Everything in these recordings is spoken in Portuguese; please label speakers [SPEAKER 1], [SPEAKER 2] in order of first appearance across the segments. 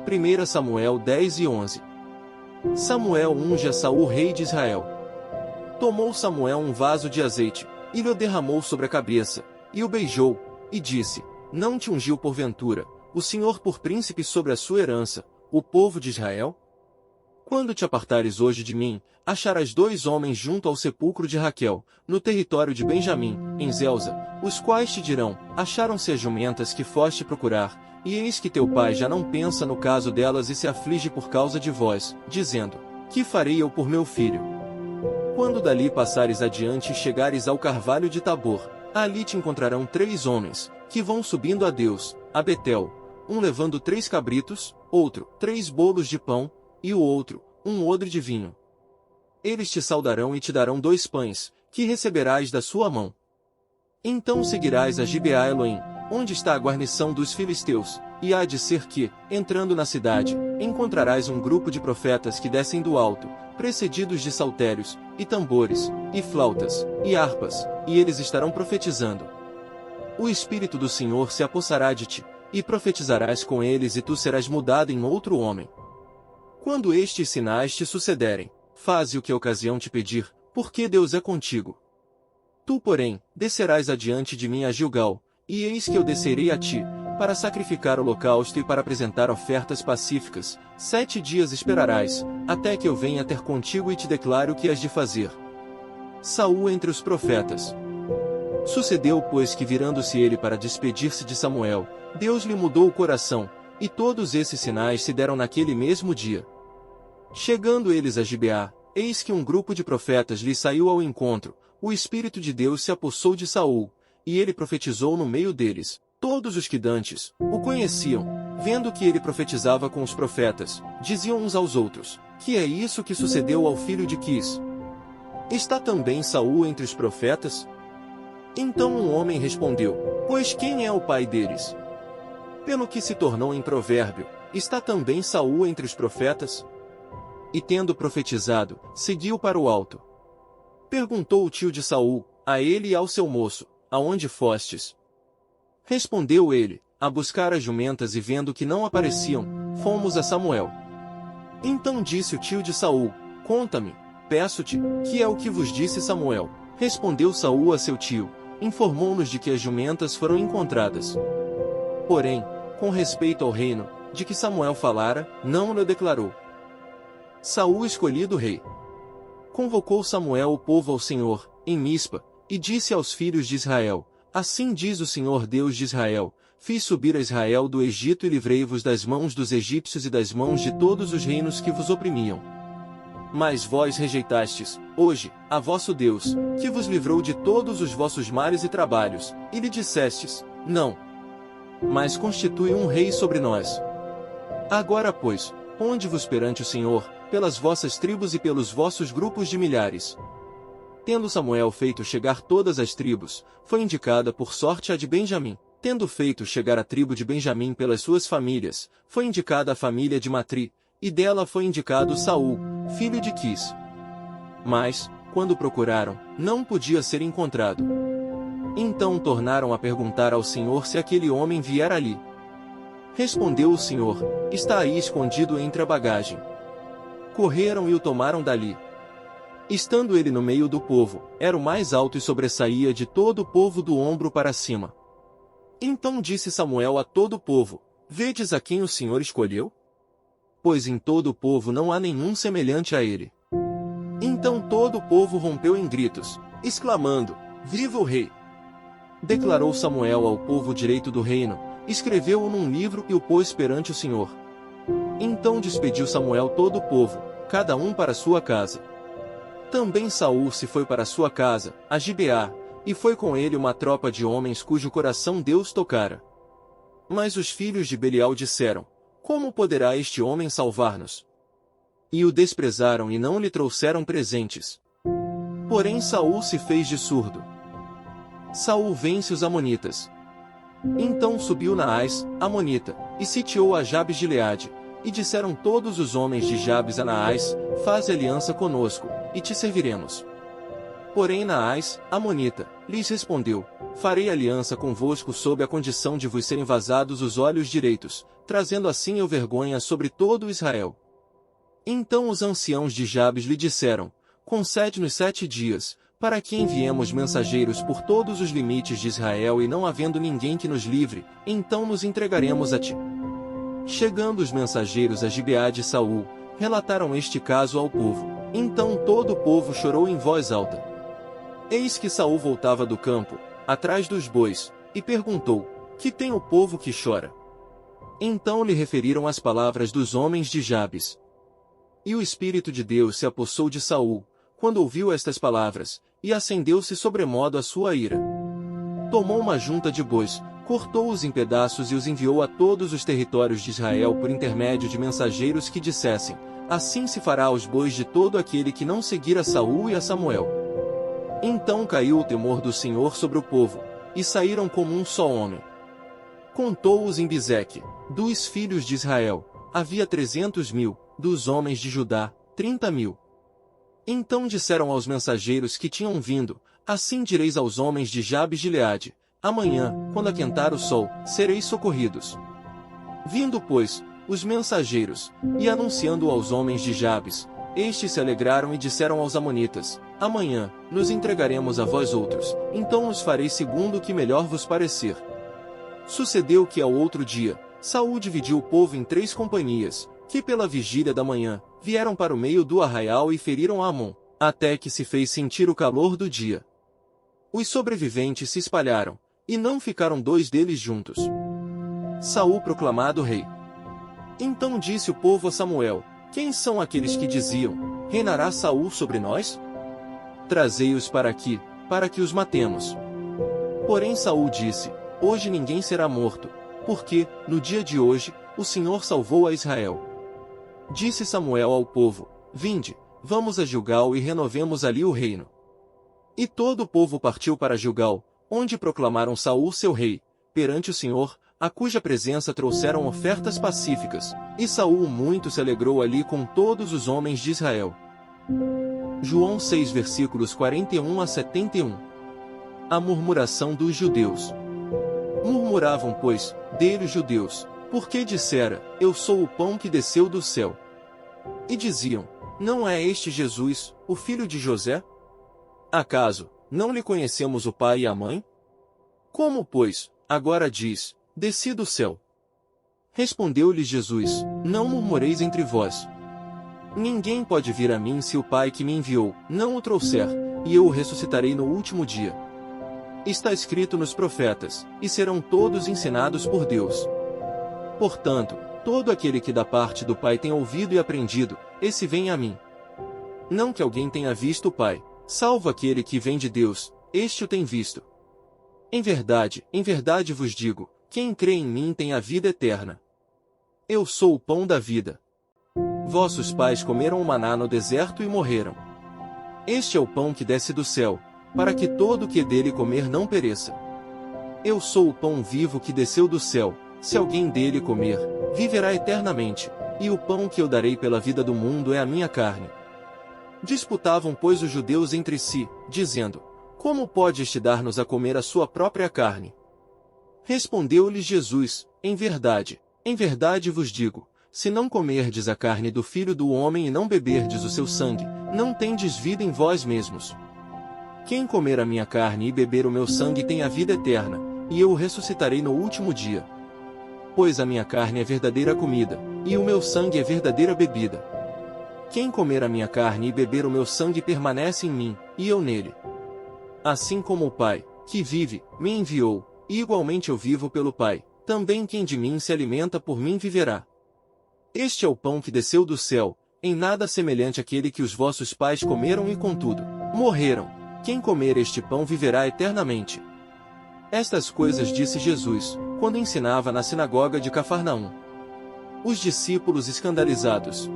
[SPEAKER 1] 1 Samuel 10 e 11. Samuel unge a Saul rei de Israel. Tomou Samuel um vaso de azeite, e lhe o derramou sobre a cabeça, e o beijou, e disse: Não te ungiu porventura o Senhor por príncipe sobre a sua herança, o povo de Israel? Quando te apartares hoje de mim, acharás 2 homens junto ao sepulcro de Raquel, no território de Benjamim, em Zelza, os quais te dirão: Acharam-se as jumentas que foste procurar, e eis que teu pai já não pensa no caso delas e se aflige por causa de vós, dizendo: Que farei eu por meu filho? Quando dali passares adiante e chegares ao carvalho de Tabor, ali te encontrarão 3 homens, que vão subindo a Deus, a Betel, um levando 3 cabritos, outro, 3 bolos de pão, e o outro, um odre de vinho. Eles te saudarão e te darão 2 pães, que receberás da sua mão. Então seguirás a Gibeá Eloim, onde está a guarnição dos filisteus, e há de ser que, entrando na cidade, encontrarás um grupo de profetas que descem do alto, precedidos de saltérios, e tambores, e flautas, e harpas, e eles estarão profetizando. O Espírito do Senhor se apossará de ti, e profetizarás com eles e tu serás mudado em outro homem. Quando estes sinais te sucederem, faze o que a ocasião te pedir, porque Deus é contigo. Tu, porém, descerás adiante de mim a Gilgal, e eis que eu descerei a ti, para sacrificar holocausto e para apresentar ofertas pacíficas. 7 dias esperarás, até que eu venha ter contigo e te declare o que has de fazer. Saul entre os profetas. Sucedeu, pois, que virando-se ele para despedir-se de Samuel, Deus lhe mudou o coração, e todos esses sinais se deram naquele mesmo dia. Chegando eles a Gibeá, eis que um grupo de profetas lhe saiu ao encontro, o Espírito de Deus se apossou de Saul, e ele profetizou no meio deles. Todos os que dantes o conheciam, vendo que ele profetizava com os profetas, diziam uns aos outros: Que é isso que sucedeu ao filho de Quis? Está também Saul entre os profetas? Então um homem respondeu: Pois quem é o pai deles? Pelo que se tornou em provérbio: Está também Saul entre os profetas? E tendo profetizado, seguiu para o alto. Perguntou o tio de Saul, a ele e ao seu moço: Aonde fostes? Respondeu ele: A buscar as jumentas, e vendo que não apareciam, fomos a Samuel. Então disse o tio de Saul: Conta-me, peço-te, que é o que vos disse Samuel. Respondeu Saul a seu tio: Informou-nos de que as jumentas foram encontradas. Porém, com respeito ao reino, de que Samuel falara, não o declarou. Saul escolhido rei. Convocou Samuel o povo ao Senhor, em Mispa, e disse aos filhos de Israel: Assim diz o Senhor Deus de Israel: Fiz subir a Israel do Egito e livrei-vos das mãos dos egípcios e das mãos de todos os reinos que vos oprimiam. Mas vós rejeitastes, hoje, a vosso Deus, que vos livrou de todos os vossos males e trabalhos, e lhe dissestes: Não. Mas constitui um rei sobre nós. Agora, pois, ponde-vos perante o Senhor, pelas vossas tribos e pelos vossos grupos de milhares. Tendo Samuel feito chegar todas as tribos, foi indicada por sorte a de Benjamim. Tendo feito chegar a tribo de Benjamim pelas suas famílias, foi indicada a família de Matri, e dela foi indicado Saul, filho de Quis. Mas, quando procuraram, não podia ser encontrado. Então tornaram a perguntar ao Senhor se aquele homem viera ali. Respondeu o Senhor: Está aí escondido entre a bagagem. Correram e o tomaram dali. Estando ele no meio do povo, era o mais alto e sobressaía de todo o povo do ombro para cima. Então disse Samuel a todo o povo: Vedes a quem o Senhor escolheu? Pois em todo o povo não há nenhum semelhante a ele. Então todo o povo rompeu em gritos, exclamando: Viva o rei! Declarou Samuel ao povo o direito do reino, escreveu-o num livro e o pôs perante o Senhor. Então despediu Samuel todo o povo, cada um para sua casa. Também Saul se foi para sua casa, a Gibeá, e foi com ele uma tropa de homens cujo coração Deus tocara. Mas os filhos de Belial disseram: Como poderá este homem salvar-nos? E o desprezaram e não lhe trouxeram presentes. Porém Saul se fez de surdo. Saul vence os amonitas. Então subiu Naás, amonita, e sitiou a Jabes de Gileade. E disseram todos os homens de Jabes a Naás: Faze aliança conosco, e te serviremos. Porém Naás, amonita, lhes respondeu: farei aliança convosco sob a condição de vos serem vazados os olhos direitos, trazendo assim eu vergonha sobre todo Israel. Então os anciãos de Jabes lhe disseram: concede-nos 7 dias, para que enviemos mensageiros por todos os limites de Israel, e não havendo ninguém que nos livre, então nos entregaremos a ti. Chegando os mensageiros a Gibeá de Saul, relataram este caso ao povo. Então todo o povo chorou em voz alta. Eis que Saul voltava do campo, atrás dos bois, e perguntou: que tem o povo que chora? Então lhe referiram as palavras dos homens de Jabes. E o Espírito de Deus se apossou de Saul, quando ouviu estas palavras, e acendeu-se sobremodo a sua ira. Tomou uma junta de bois, cortou-os em pedaços e os enviou a todos os territórios de Israel por intermédio de mensageiros que dissessem: assim se fará aos bois de todo aquele que não seguir a Saul e a Samuel. Então caiu o temor do Senhor sobre o povo, e saíram como um só homem. Contou-os em Bizeque, dos filhos de Israel, havia 300.000, dos homens de Judá, 30.000. Então disseram aos mensageiros que tinham vindo: assim direis aos homens de Jabes de Gileade: amanhã, quando aquentar o sol, sereis socorridos. Vindo, pois, os mensageiros, e anunciando aos homens de Jabes, estes se alegraram e disseram aos amonitas: amanhã, nos entregaremos a vós outros, então os fareis segundo o que melhor vos parecer. Sucedeu que ao outro dia, Saul dividiu o povo em 3 companhias, que pela vigília da manhã, vieram para o meio do arraial e feriram a Amon, até que se fez sentir o calor do dia. Os sobreviventes se espalharam, e não ficaram 2 deles juntos. Saul proclamado rei. Então disse o povo a Samuel: quem são aqueles que diziam: reinará Saul sobre nós? Trazei-os para aqui, para que os matemos. Porém Saul disse: hoje ninguém será morto, porque, no dia de hoje, o Senhor salvou a Israel. Disse Samuel ao povo: vinde, vamos a Gilgal e renovemos ali o reino. E todo o povo partiu para Gilgal, onde proclamaram Saul seu rei, perante o Senhor, a cuja presença trouxeram ofertas pacíficas, e Saul muito se alegrou ali com todos os homens de Israel. João 6 versículos 41 a 71. A murmuração dos judeus. Murmuravam, pois, dele os judeus, porque dissera: eu sou o pão que desceu do céu. E diziam: não é este Jesus, o filho de José? Acaso, não lhe conhecemos o pai e a mãe? Como, pois, agora diz: desci do céu? Respondeu-lhes Jesus: não murmureis entre vós. Ninguém pode vir a mim se o Pai que me enviou não o trouxer, e eu o ressuscitarei no último dia. Está escrito nos profetas: e serão todos ensinados por Deus. Portanto, todo aquele que da parte do Pai tem ouvido e aprendido, esse vem a mim. Não que alguém tenha visto o Pai, salvo aquele que vem de Deus, este o tem visto. Em verdade vos digo, quem crê em mim tem a vida eterna. Eu sou o pão da vida. Vossos pais comeram o maná no deserto e morreram. Este é o pão que desce do céu, para que todo o que dele comer não pereça. Eu sou o pão vivo que desceu do céu, se alguém dele comer, viverá eternamente, e o pão que eu darei pela vida do mundo é a minha carne. Disputavam, pois, os judeus entre si, dizendo: como pode este dar-nos a comer a sua própria carne? Respondeu-lhes Jesus: em verdade vos digo, se não comerdes a carne do Filho do Homem e não beberdes o seu sangue, não tendes vida em vós mesmos. Quem comer a minha carne e beber o meu sangue tem a vida eterna, e eu o ressuscitarei no último dia. Pois a minha carne é verdadeira comida, e o meu sangue é verdadeira bebida. Quem comer a minha carne e beber o meu sangue permanece em mim, e eu nele. Assim como o Pai, que vive, me enviou, e igualmente eu vivo pelo Pai, também quem de mim se alimenta por mim viverá. Este é o pão que desceu do céu, em nada semelhante àquele que os vossos pais comeram e contudo, morreram. Quem comer este pão viverá eternamente. Estas coisas disse Jesus, quando ensinava na sinagoga de Cafarnaum. Os discípulos escandalizados.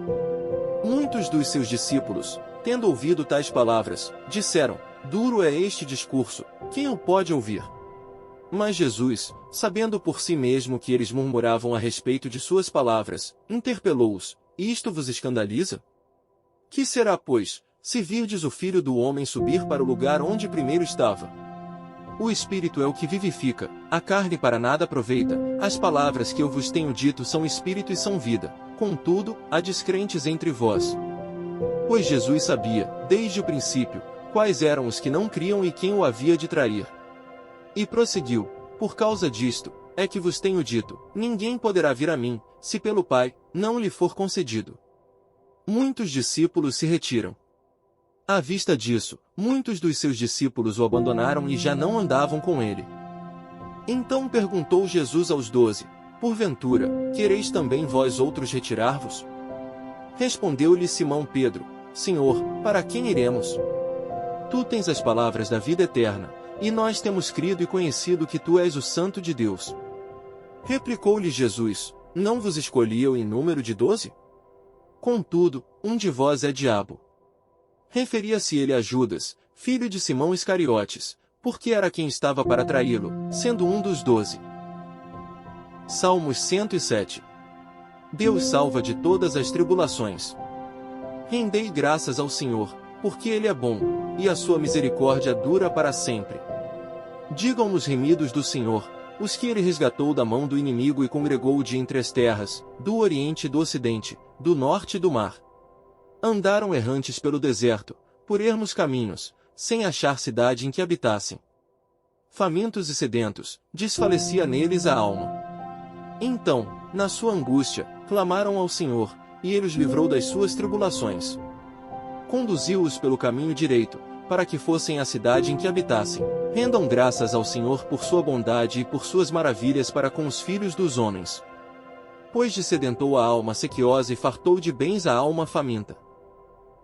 [SPEAKER 1] Muitos dos seus discípulos, tendo ouvido tais palavras, disseram: duro é este discurso, quem o pode ouvir? Mas Jesus, sabendo por si mesmo que eles murmuravam a respeito de suas palavras, interpelou-os: isto vos escandaliza? Que será, pois, se virdes o Filho do Homem subir para o lugar onde primeiro estava. O Espírito é o que vivifica, a carne para nada aproveita, as palavras que eu vos tenho dito são Espírito e são vida, contudo, há descrentes entre vós. Pois Jesus sabia, desde o princípio, quais eram os que não criam e quem o havia de trair. E prosseguiu, por causa disto, é que vos tenho dito, ninguém poderá vir a mim, se pelo Pai, não lhe for concedido. Muitos discípulos se retiram. À vista disso, muitos dos seus discípulos o abandonaram e já não andavam com ele. Então perguntou Jesus aos 12, porventura, quereis também vós outros retirar-vos? Respondeu-lhe Simão Pedro, Senhor, para quem iremos? Tu tens as palavras da vida eterna, e nós temos crido e conhecido que tu és o Santo de Deus. Replicou-lhe Jesus, não vos escolhi eu em número de 12? Contudo, um de vós é diabo. Referia-se ele a Judas, filho de Simão Iscariotes, porque era quem estava para traí-lo, sendo um dos 12. Salmos 107. Deus salva de todas as tribulações. Rendei graças ao Senhor, porque Ele é bom, e a sua misericórdia dura para sempre. Digam os remidos do Senhor, os que Ele resgatou da mão do inimigo e congregou de entre as terras, do Oriente e do Ocidente, do Norte e do mar. Andaram errantes pelo deserto, por ermos caminhos, sem achar cidade em que habitassem. Famintos e sedentos, desfalecia neles a alma. Então, na sua angústia, clamaram ao Senhor, e Ele os livrou das suas tribulações. Conduziu-os pelo caminho direito, para que fossem à cidade em que habitassem. Rendam graças ao Senhor por sua bondade e por suas maravilhas para com os filhos dos homens. Pois dessedentou a alma sequiosa e fartou de bens a alma faminta.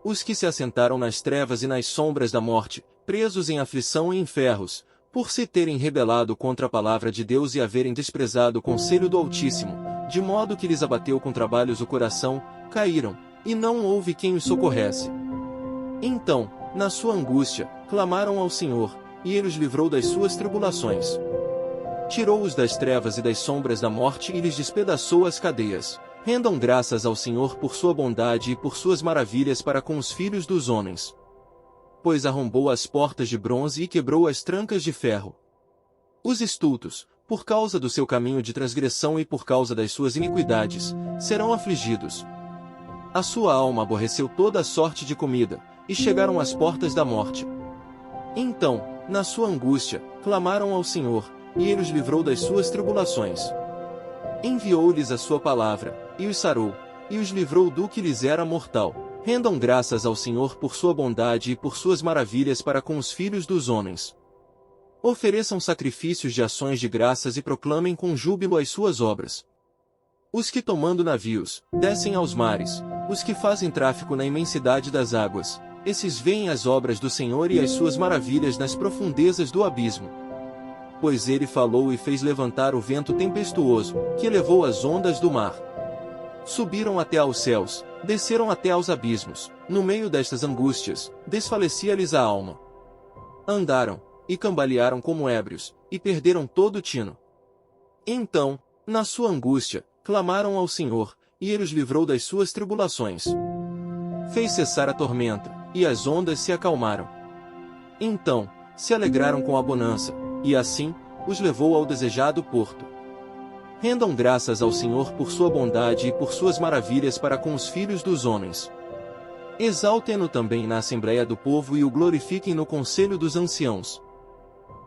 [SPEAKER 1] Os que se assentaram nas trevas e nas sombras da morte, presos em aflição e em ferros, por se terem rebelado contra a palavra de Deus e haverem desprezado o conselho do Altíssimo, de modo que lhes abateu com trabalhos o coração, caíram, e não houve quem os socorresse. Então, na sua angústia, clamaram ao Senhor, e Ele os livrou das suas tribulações. Tirou-os das trevas e das sombras da morte e lhes despedaçou as cadeias. Rendam graças ao Senhor por sua bondade e por suas maravilhas para com os filhos dos homens. Pois arrombou as portas de bronze e quebrou as trancas de ferro. Os estultos, por causa do seu caminho de transgressão e por causa das suas iniquidades, serão afligidos. A sua alma aborreceu toda a sorte de comida, e chegaram às portas da morte. Então, na sua angústia, clamaram ao Senhor, e Ele os livrou das suas tribulações. Enviou-lhes a sua palavra, e os sarou, e os livrou do que lhes era mortal. Rendam graças ao Senhor por sua bondade e por suas maravilhas para com os filhos dos homens. Ofereçam sacrifícios de ações de graças e proclamem com júbilo as suas obras. Os que tomando navios, descem aos mares, os que fazem tráfico na imensidade das águas, esses veem as obras do Senhor e as suas maravilhas nas profundezas do abismo. Pois Ele falou e fez levantar o vento tempestuoso, que levou as ondas do mar. Subiram até aos céus, desceram até aos abismos, no meio destas angústias, desfalecia-lhes a alma. Andaram, e cambalearam como ébrios, e perderam todo o tino. Então, na sua angústia, clamaram ao Senhor, e Ele os livrou das suas tribulações. Fez cessar a tormenta, e as ondas se acalmaram. Então, se alegraram com a bonança, e assim, os levou ao desejado porto. Rendam graças ao Senhor por sua bondade e por suas maravilhas para com os filhos dos homens. Exaltem-no também na assembléia do povo e o glorifiquem no conselho dos anciãos.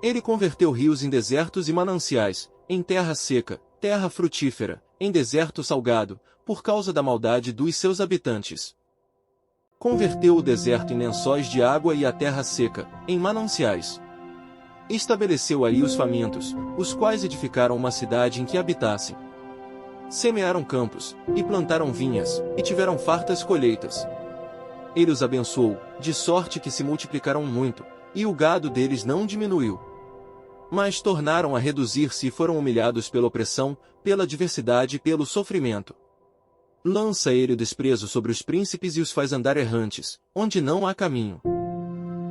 [SPEAKER 1] Ele converteu rios em desertos e mananciais, em terra seca, terra frutífera, em deserto salgado, por causa da maldade dos seus habitantes. Converteu o deserto em lençóis de água e a terra seca, em mananciais. Estabeleceu aí os famintos, os quais edificaram uma cidade em que habitassem. Semearam campos, e plantaram vinhas, e tiveram fartas colheitas. Ele os abençoou, de sorte que se multiplicaram muito, e o gado deles não diminuiu. Mas tornaram a reduzir-se e foram humilhados pela opressão, pela adversidade e pelo sofrimento. Lança ele o desprezo sobre os príncipes e os faz andar errantes, onde não há caminho.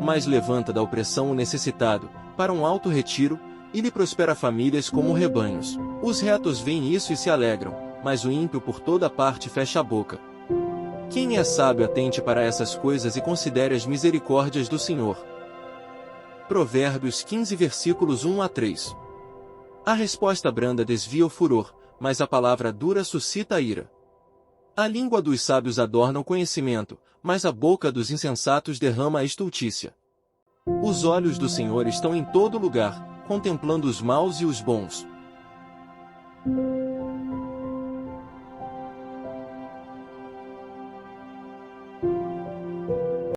[SPEAKER 1] Mas levanta da opressão o necessitado, para um alto retiro, e lhe prospera famílias como rebanhos. Os retos veem isso e se alegram, mas o ímpio por toda parte fecha a boca. Quem é sábio atente para essas coisas e considere as misericórdias do Senhor. Provérbios 15 versículos 1 a 3. A resposta branda desvia o furor, mas a palavra dura suscita a ira. A língua dos sábios adorna o conhecimento, mas a boca dos insensatos derrama a estultícia. Os olhos do Senhor estão em todo lugar, contemplando os maus e os bons.